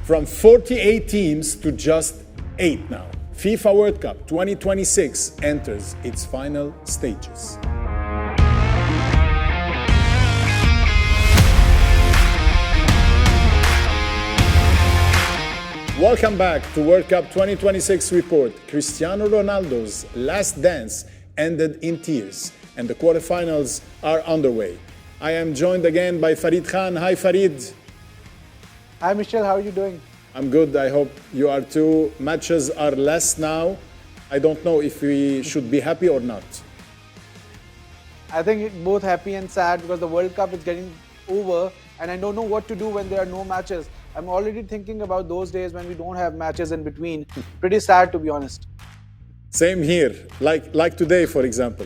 from 48 teams to just 8 now. FIFA World Cup 2026 enters its final stages. Welcome back to World Cup 2026 report. Cristiano Ronaldo's last dance ended in tears, and the quarterfinals are underway. I am joined again by Farid Khan. Hi, Farid. Hi, Michelle. How are you doing? I'm good. I hope you are too. Matches are less now. I don't know if we should be happy or not. I think both happy and sad because the World Cup is getting over and I don't know what to do when there are no matches. I'm already thinking about those days when we don't have matches in between. Pretty sad, to be honest. Same here, like today, for example.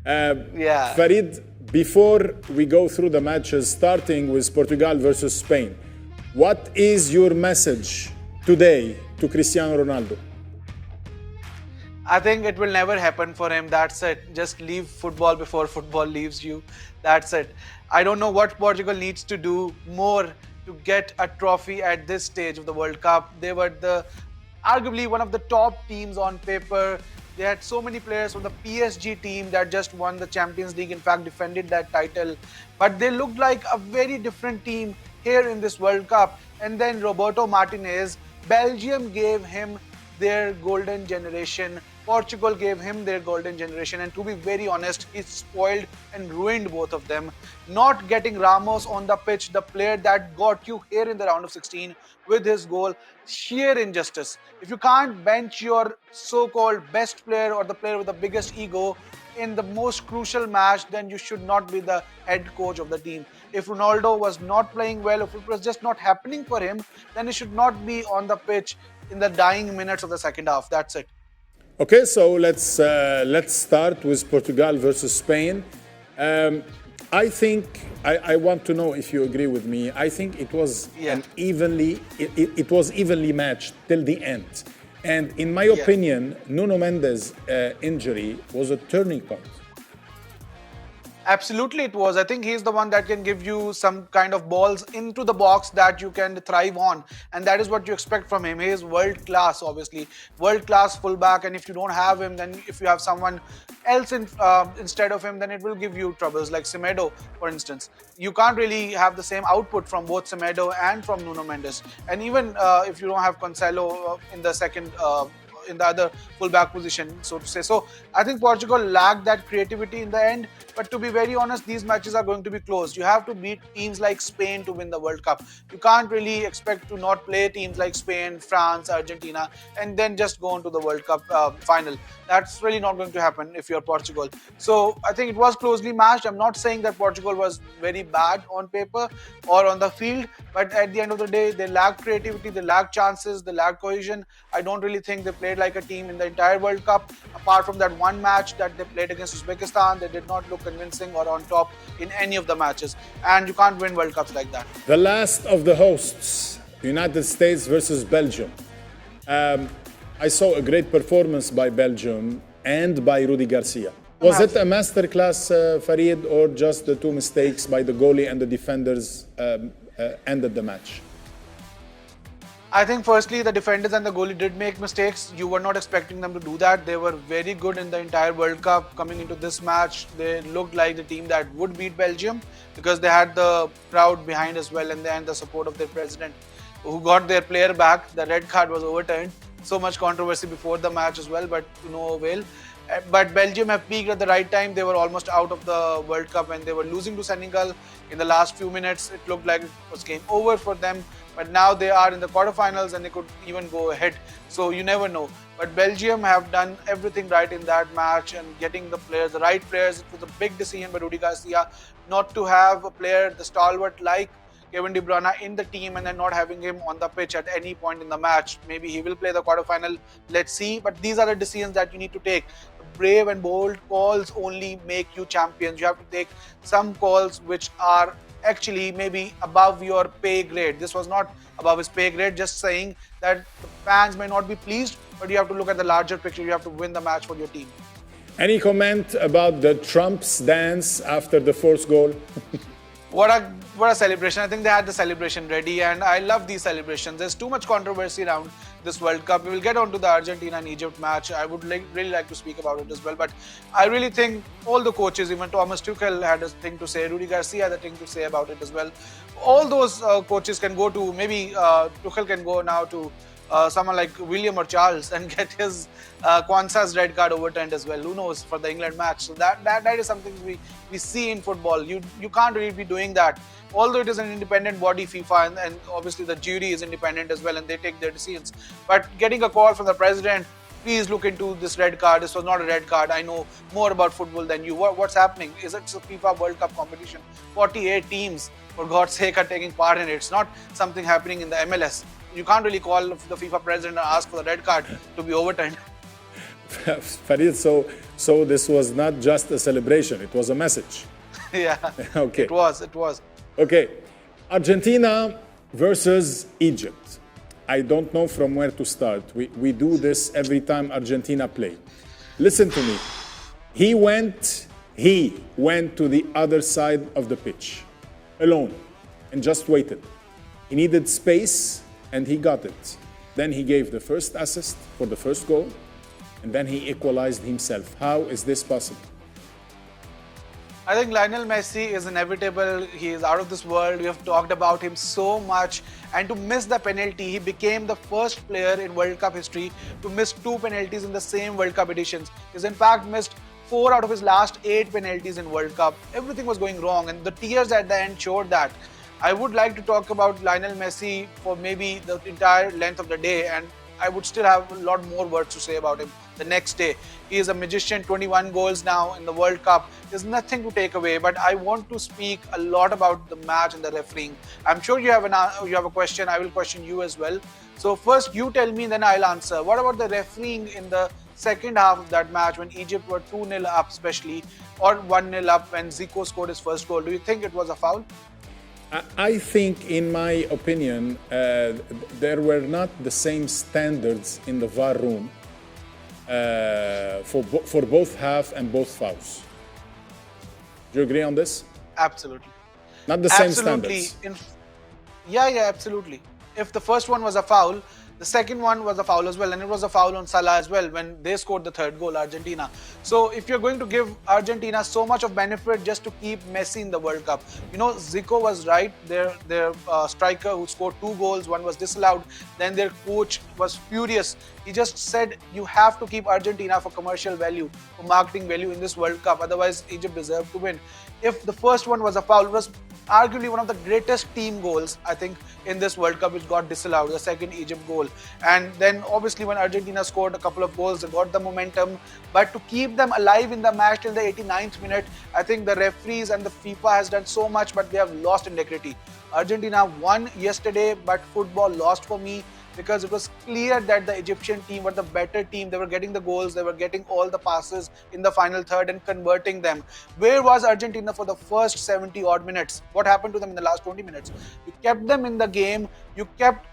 Yeah. Farid, before we go through the matches, starting with Portugal versus Spain, what is your message today to Cristiano Ronaldo? I think it will never happen for him. That's it. Just leave football before football leaves you. That's it. I don't know what Portugal needs to do more to get a trophy at this stage of the World Cup. They were arguably one of the top teams on paper. They had so many players from the PSG team that just won the Champions League, in fact defended that title. But they looked like a very different team here in this World Cup. And then Roberto Martinez, Belgium gave him their golden generation. Portugal gave him their golden generation, and to be very honest, he spoiled and ruined both of them. Not getting Ramos on the pitch, the player that got you here in the round of 16 with his goal, sheer injustice. If you can't bench your so-called best player or the player with the biggest ego in the most crucial match, then you should not be the head coach of the team. If Ronaldo was not playing well, if it was just not happening for him, then he should not be on the pitch in the dying minutes of the second half. That's it. Okay, so let's start with Portugal versus Spain. I think I want to know if you agree with me. I think it was it was evenly matched till the end, and in my opinion, Nuno Mendes' injury was a turning point. Absolutely it was. I think he's the one that can give you some kind of balls into the box that you can thrive on, and that is what you expect from him. He is world class, obviously. World class fullback, and if you don't have him, then if you have someone else instead of him, then it will give you troubles, like Semedo, for instance. You can't really have the same output from both Semedo and from Nuno Mendes. And even if you don't have Cancelo in the second in the other fullback position, so to say. So I think Portugal lacked that creativity in the end. But to be very honest, these matches are going to be close. You have to beat teams like Spain to win the World Cup. You can't really expect to not play teams like Spain, France, Argentina, and then just go on to the World Cup final. That's really not going to happen if you're Portugal. So I think it was closely matched. I'm not saying that Portugal was very bad on paper or on the field, but at the end of the day, they lacked creativity, they lacked chances, they lacked cohesion. I don't really think they played like a team in the entire World Cup. Apart from that one match that they played against Uzbekistan, they did not look convincing or on top in any of the matches. And you can't win World Cups like that. The last of the hosts, United States versus Belgium. I saw a great performance by Belgium and by Rudy Garcia. Was it a masterclass, Farid, or just the two mistakes by the goalie and the defenders ended the match? I think firstly, the defenders and the goalie did make mistakes. You were not expecting them to do that. They were very good in the entire World Cup. Coming into this match, they looked like the team that would beat Belgium because they had the crowd behind as well, and the support of their president, who got their player back. The red card was overturned. So much controversy before the match as well, but to no avail. But Belgium have peaked at the right time. They were almost out of the World Cup and they were losing to Senegal in the last few minutes. It looked like it was game over for them. But now they are in the quarterfinals and they could even go ahead. So you never know. But Belgium have done everything right in that match and getting the players, the right players. It was a big decision by Rudy Garcia not to have a player, the stalwart like Kevin De Bruyne in the team and then not having him on the pitch at any point in the match. Maybe he will play the quarterfinal. Let's see. But these are the decisions that you need to take. Brave and bold calls only make you champions. You have to take some calls which are actually maybe above your pay grade. This was not above his pay grade, just saying that the fans may not be pleased, but you have to look at the larger picture. You have to win the match for your team. Any comment about the Trump's dance after the fourth goal? What a celebration. I think they had the celebration ready, and I love these celebrations. There's too much controversy around this World Cup. We will get on to the Argentina and Egypt match. I would really like to speak about it as well. But I really think all the coaches, even Thomas Tuchel had a thing to say, Rudy Garcia had a thing to say about it as well. All those coaches can go to, maybe Tuchel can go now to someone like William or Charles and get his Kwanzaa's red card overturned as well. Who knows, for the England match. So that is something we see in football. You can't really be doing that. Although it is an independent body, FIFA, and obviously the jury is independent as well and they take their decisions. But getting a call from the president, please look into this red card. This was not a red card. I know more about football than you. What's happening? Is it a FIFA World Cup competition? 48 teams, for God's sake, are taking part in it. It's not something happening in the MLS. You can't really call the FIFA president and ask for the red card to be overturned. Farid, so this was not just a celebration, it was a message. Yeah, okay. It was. Okay, Argentina versus Egypt. I don't know from where to start. We do this every time Argentina play. Listen to me. He went to the other side of the pitch, alone, and just waited. He needed space, and he got it. Then he gave the first assist for the first goal, and then he equalized himself. How is this possible? I think Lionel Messi is inevitable. He is out of this world. We have talked about him so much. And to miss the penalty, he became the first player in World Cup history to miss 2 penalties in the same World Cup editions. He's in fact missed 4 out of his last 8 penalties in World Cup. Everything was going wrong, and the tears at the end showed that. I would like to talk about Lionel Messi for maybe the entire length of the day, and I would still have a lot more words to say about him the next day. He is a magician, 21 goals now in the World Cup. There's nothing to take away, but I want to speak a lot about the match and the refereeing. I'm sure you have a question. I will question you as well. So first you tell me, then I'll answer. What about the refereeing in the second half of that match when Egypt were 2-0 up especially, or 1-0 up when Zico scored his first goal? Do you think it was a foul? I think, in my opinion, there were not the same standards in the VAR room for both half and both fouls. Do you agree on this? Absolutely. Not the same standards. Yeah, absolutely. If the first one was a foul, the second one was a foul as well, and it was a foul on Salah as well when they scored the third goal, Argentina. So if you're going to give Argentina so much of benefit just to keep Messi in the World Cup, you know, Zico was right. Their striker who scored 2 goals, one was disallowed. Then their coach was furious. He just said, you have to keep Argentina for commercial value, for marketing value in this World Cup. Otherwise, Egypt deserved to win. If the first one was a foul, it was arguably one of the greatest team goals, I think, in this World Cup, which got disallowed, the second Egypt goal. And then obviously when Argentina scored a couple of goals, they got the momentum. But to keep them alive in the match till the 89th minute, I think the referees and the FIFA has done so much, but they have lost integrity. Argentina won yesterday, but football lost for me, because it was clear that the Egyptian team were the better team. They were getting the goals, they were getting all the passes in the final third and converting them. Where was Argentina for the first 70 odd minutes? What happened to them in the last 20 minutes? You kept them in the game, you kept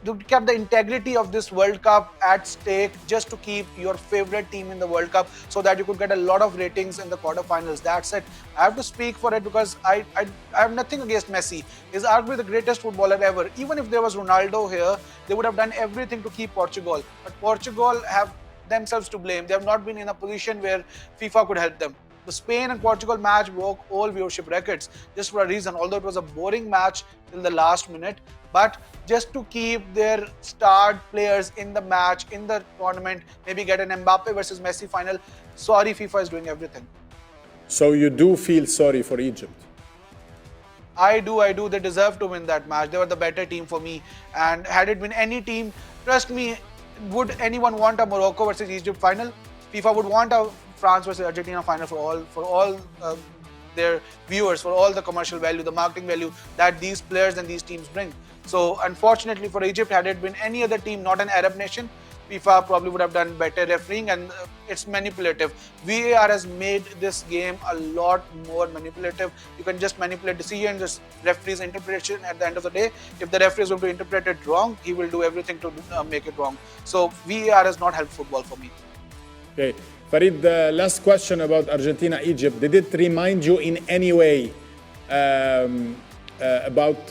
the integrity of this World Cup at stake just to keep your favorite team in the World Cup so that you could get a lot of ratings in the quarterfinals. That's it. I have to speak for it because I have nothing against Messi. He's arguably the greatest footballer ever. Even if there was Ronaldo here, they would have done everything to keep Portugal. But Portugal have themselves to blame. They have not been in a position where FIFA could help them. The Spain and Portugal match broke all viewership records just for a reason, although it was a boring match till the last minute. But just to keep their star players in the match, in the tournament, maybe get an Mbappe versus Messi final. Sorry, FIFA is doing everything. So you do feel sorry for Egypt? I do. They deserve to win that match. They were the better team for me. And had it been any team, trust me, would anyone want a Morocco versus Egypt final? FIFA would want a France versus Argentina final for all their viewers, for all the commercial value, the marketing value that these players and these teams bring. So unfortunately for Egypt, had it been any other team, not an Arab nation, FIFA probably would have done better refereeing, and it's manipulative. VAR has made this game a lot more manipulative. You can just manipulate decisions, just referee's interpretation at the end of the day. If the referee is going to interpret it wrong, he will do everything to make it wrong. So VAR has not helped football for me. Okay. Farid, the last question about Argentina-Egypt. Did it remind you in any way about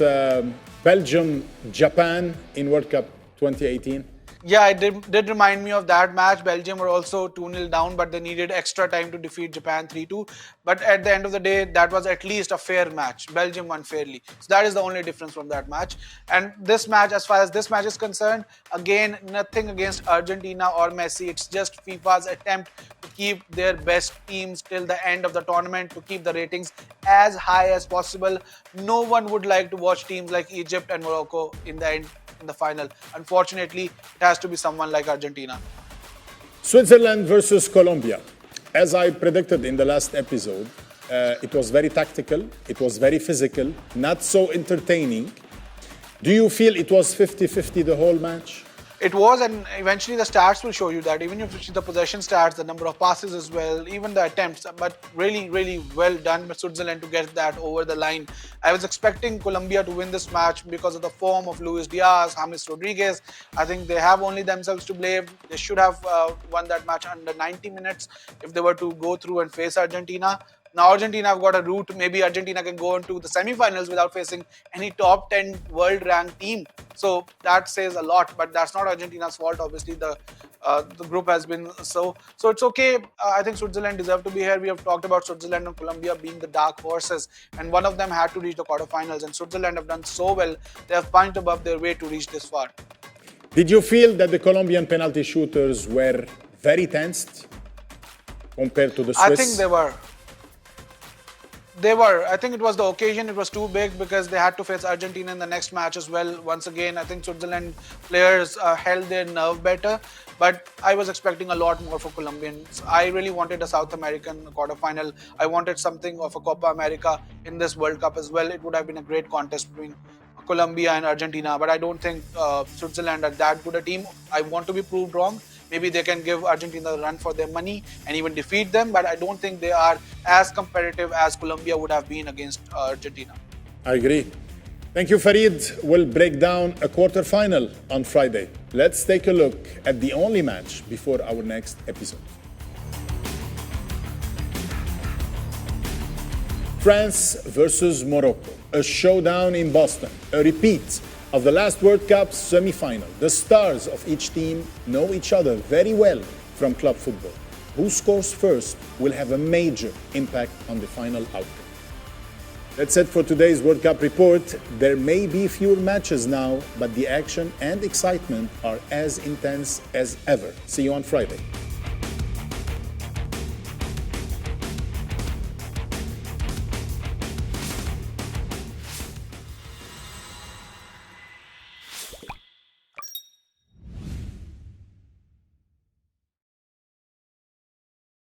Belgium, Japan in World Cup 2018? Yeah, it did remind me of that match. Belgium were also 2-0 down, but they needed extra time to defeat Japan 3-2. But at the end of the day, that was at least a fair match. Belgium won fairly. So that is the only difference from that match. And this match, as far as this match is concerned, again, nothing against Argentina or Messi. It's just FIFA's attempt to keep their best teams till the end of the tournament, to keep the ratings as high as possible. No one would like to watch teams like Egypt and Morocco in the end, in the final. Unfortunately, it has to be someone like Argentina. Switzerland versus Colombia. As I predicted in the last episode, it was very tactical, it was very physical, not so entertaining. Do you feel it was 50-50 the whole match? It was, and eventually the stats will show you that. Even if you see the possession stats, the number of passes as well, even the attempts, but really, really well done by Switzerland to get that over the line. I was expecting Colombia to win this match because of the form of Luis Diaz, James Rodriguez. I think they have only themselves to blame. They should have won that match under 90 minutes if they were to go through and face Argentina. Now Argentina have got a route. Maybe Argentina can go into the semi-finals without facing any top 10 world-ranked team. So that says a lot, but that's not Argentina's fault. Obviously, the group has been so it's okay. I think Switzerland deserve to be here. We have talked about Switzerland and Colombia being the dark horses, and one of them had to reach the quarterfinals. And Switzerland have done so well; they have punched above their way to reach this far. Did you feel that the Colombian penalty shooters were very tensed compared to the Swiss? I think they were. I think it was the occasion, it was too big because they had to face Argentina in the next match as well. Once again, I think Switzerland players held their nerve better, but I was expecting a lot more for Colombians. I really wanted a South American quarterfinal. I wanted something of a Copa America in this World Cup as well. It would have been a great contest between Colombia and Argentina, but I don't think Switzerland are that good a team. I want to be proved wrong. Maybe they can give Argentina a run for their money and even defeat them, but I don't think they are as competitive as Colombia would have been against Argentina. I agree. Thank you, Farid. We'll break down a quarterfinal on Friday. Let's take a look at the only match before our next episode. France versus Morocco, a showdown in Boston, a repeat of the last World Cup semi-final. The stars of each team know each other very well from club football. Who scores first will have a major impact on the final outcome. That's it for today's World Cup report. There may be fewer matches now, but the action and excitement are as intense as ever. See you on Friday.